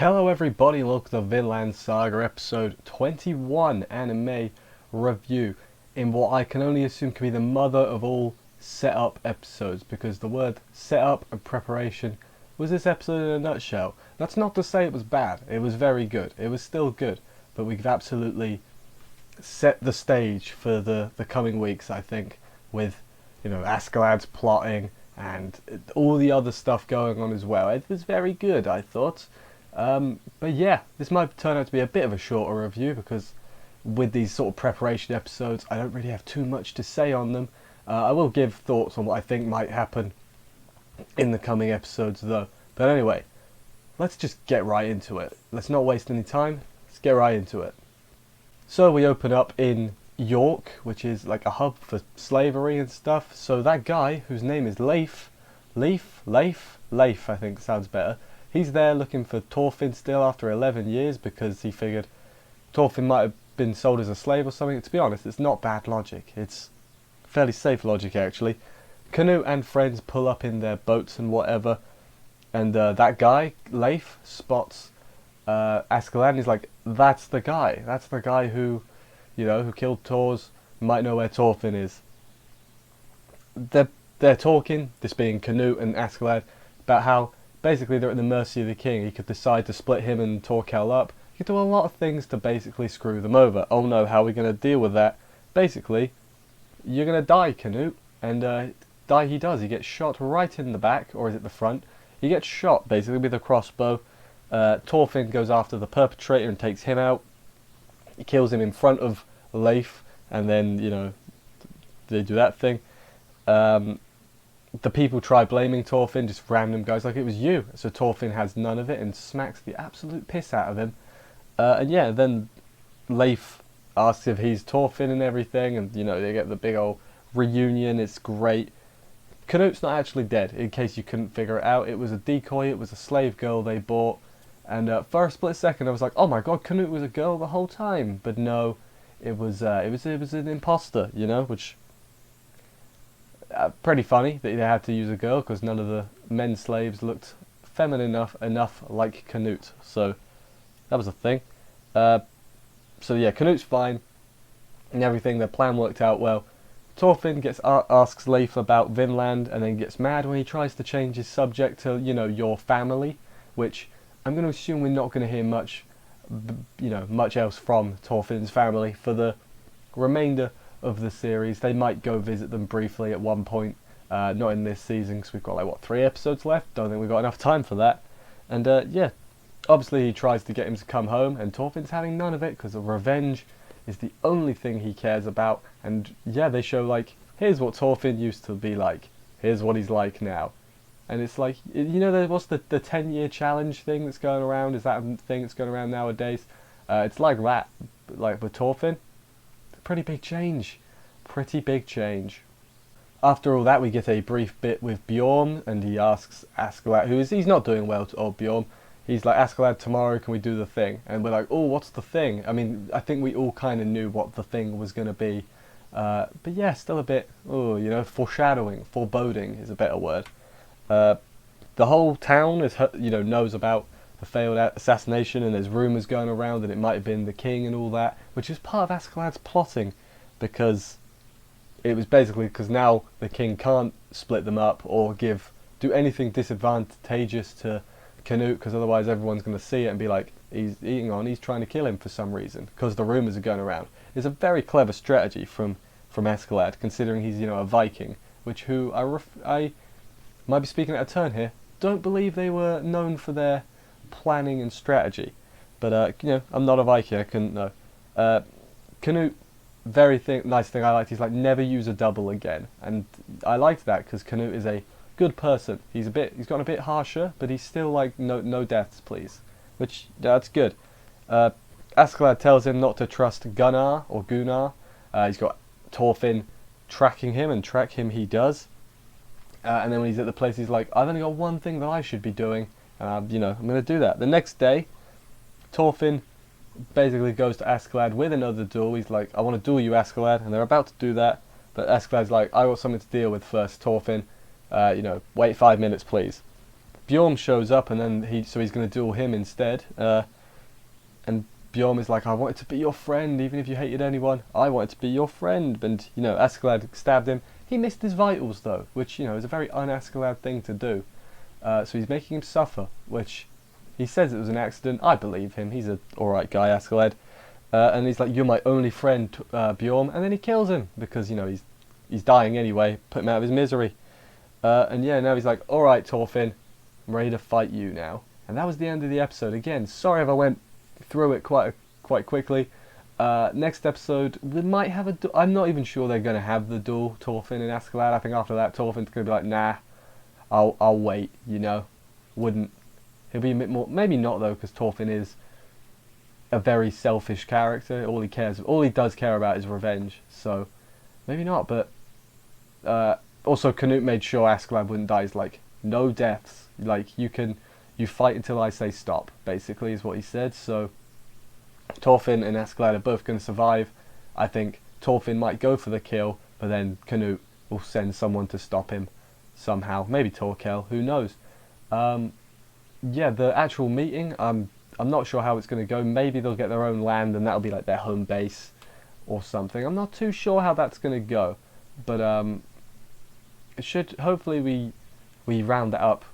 Hello everybody, welcome to Vinland Saga episode 21 anime review in what I can only assume can be the mother of all setup episodes, because the word setup and preparation was this episode in a nutshell. That's not to say it was bad, it was very good, it was still good, but we've absolutely set the stage for the coming weeks, I think, with, Askeladd's plotting and all the other stuff going on as well. It was very good, I thought. But yeah, this might turn out to be a bit of a shorter review because with these sort of preparation episodes, I don't really have too much to say on them. I will give thoughts on what I think might happen in the coming episodes though. But anyway, let's just get right into it. Let's not waste any time. Let's get right into it. So we open up in York, which is like a hub for slavery and stuff. So that guy, whose name is Leif, I think sounds better. He's there looking for Thorfinn still after 11 years because he figured Thorfinn might have been sold as a slave or something. To be honest, it's not bad logic. It's fairly safe logic, actually. Canute and friends pull up in their boats and whatever, and that guy, Leif, spots Askeladd, and he's like, that's the guy. That's the guy who killed Thors. Might know where Thorfinn is. They're talking, this being Canute and Askeladd, about how basically they're at the mercy of the king. He could decide to split him and Torkel up. He could do a lot of things to basically screw them over. Oh no, how are we going to deal with that? Basically, you're going to die, Canute. And die he does. He gets shot right in the back, or is it the front? He gets shot, basically, with a crossbow. Thorfinn goes after the perpetrator and takes him out. He kills him in front of Leif, and then, they do that thing. The people try blaming Thorfinn, just random guys, like it was you. So Thorfinn has none of it and smacks the absolute piss out of him. And yeah, then Leif asks if he's Thorfinn and everything, and they get the big old reunion. It's great. Canute's not actually dead, in case you couldn't figure it out. It was a decoy, it was a slave girl they bought. And for a split second I was like, oh my god, Canute was a girl the whole time. But no, it was an imposter, which... pretty funny that they had to use a girl because none of the men slaves looked feminine enough like Canute. So that was a thing. So yeah, Canute's fine and everything. Their plan worked out well. Thorfinn asks Leif about Vinland and then gets mad when he tries to change his subject to your family, which I'm going to assume we're not going to hear much else from Thorfinn's family for the remainder of the series. They might go visit them briefly at one point, not in this season because we've got 3 episodes left. Don't think we've got enough time for that. And yeah, obviously he tries to get him to come home, and Thorfinn's having none of it because revenge is the only thing he cares about. And yeah, they show here's what Thorfinn used to be like, here's what he's like now. And it's like, what's the 10-year challenge thing that's going around? Is that a thing that's going around nowadays? It's like that, like with Thorfinn. Pretty big change. Pretty big change. After all that, we get a brief bit with Bjorn, and he asks Askeladd, he's not doing well to old Bjorn. He's like, Askeladd, tomorrow can we do the thing? And we're like, oh, what's the thing? I mean, I think we all kind of knew what the thing was going to be. But yeah, still a bit, foreshadowing, foreboding is a better word. The whole town is, knows about the failed assassination, and there's rumours going around that it might have been the king and all that, which is part of Askeladd's plotting, because it was basically because now the king can't split them up or do anything disadvantageous to Canute, because otherwise everyone's going to see it and be like, he's trying to kill him for some reason, because the rumours are going around. It's a very clever strategy from Askeladd, considering he's a Viking, I might be speaking out of turn here, don't believe they were known for their planning and strategy, but I'm not a Viking, I couldn't know. Canute, nice thing I liked, he's like, never use a double again, and I liked that because Canute is a good person. He's gotten a bit harsher, but he's still like, no deaths please, which that's good. Askeladd tells him not to trust Gunnar. He's got Thorfinn tracking him, and track him he does. And then when he's at the place, he's like, I've only got one thing that I should be doing, and I'm going to do that. The next day, Thorfinn basically goes to Askeladd with another duel. He's like, I want to duel you, Askeladd, and they're about to do that. But Askeladd's like, I got something to deal with first, Thorfinn. Wait 5 minutes, please. Bjorn shows up, and then he's going to duel him instead. And Bjorn is like, I wanted to be your friend, even if you hated anyone. I wanted to be your friend. And, Askeladd stabbed him. He missed his vitals, though, which, is a very un-Askeladd thing to do. So he's making him suffer, which he says it was an accident. I believe him. He's an alright guy, Askeladd. And he's like, you're my only friend, Bjorn. And then he kills him because, he's dying anyway. Put him out of his misery. And yeah, now he's like, alright, Thorfinn, I'm ready to fight you now. And that was the end of the episode. Again, sorry if I went through it quite quickly. Next episode, we might have a I'm not even sure they're going to have the duel, Thorfinn and Askeladd. I think after that, Thorfinn's going to be like, nah, I'll wait, Wouldn't. He'll be a bit more, maybe not though, because Thorfinn is a very selfish character. All he does care about is revenge. So, maybe not, but also Canute made sure Askeladd wouldn't die. He's like, no deaths. Like, you fight until I say stop, basically, is what he said. So, Thorfinn and Askeladd are both going to survive. I think Thorfinn might go for the kill, but then Canute will send someone to stop him somehow. Maybe Torkel, who knows. Yeah, the actual meeting, I'm not sure how it's going to go. Maybe they'll get their own land and that'll be like their home base or something. I'm not too sure how that's going to go. But it should, hopefully we round that up.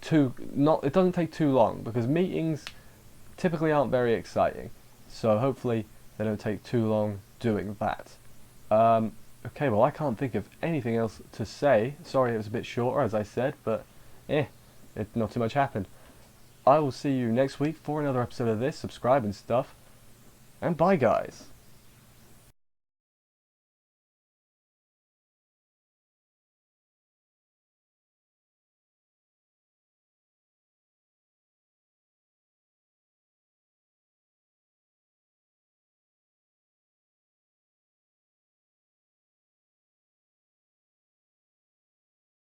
It doesn't take too long, because meetings typically aren't very exciting. So hopefully they don't take too long doing that. Okay, well, I can't think of anything else to say. Sorry it was a bit shorter, as I said, but not too much happened. I will see you next week for another episode of this. Subscribe and stuff. And bye, guys.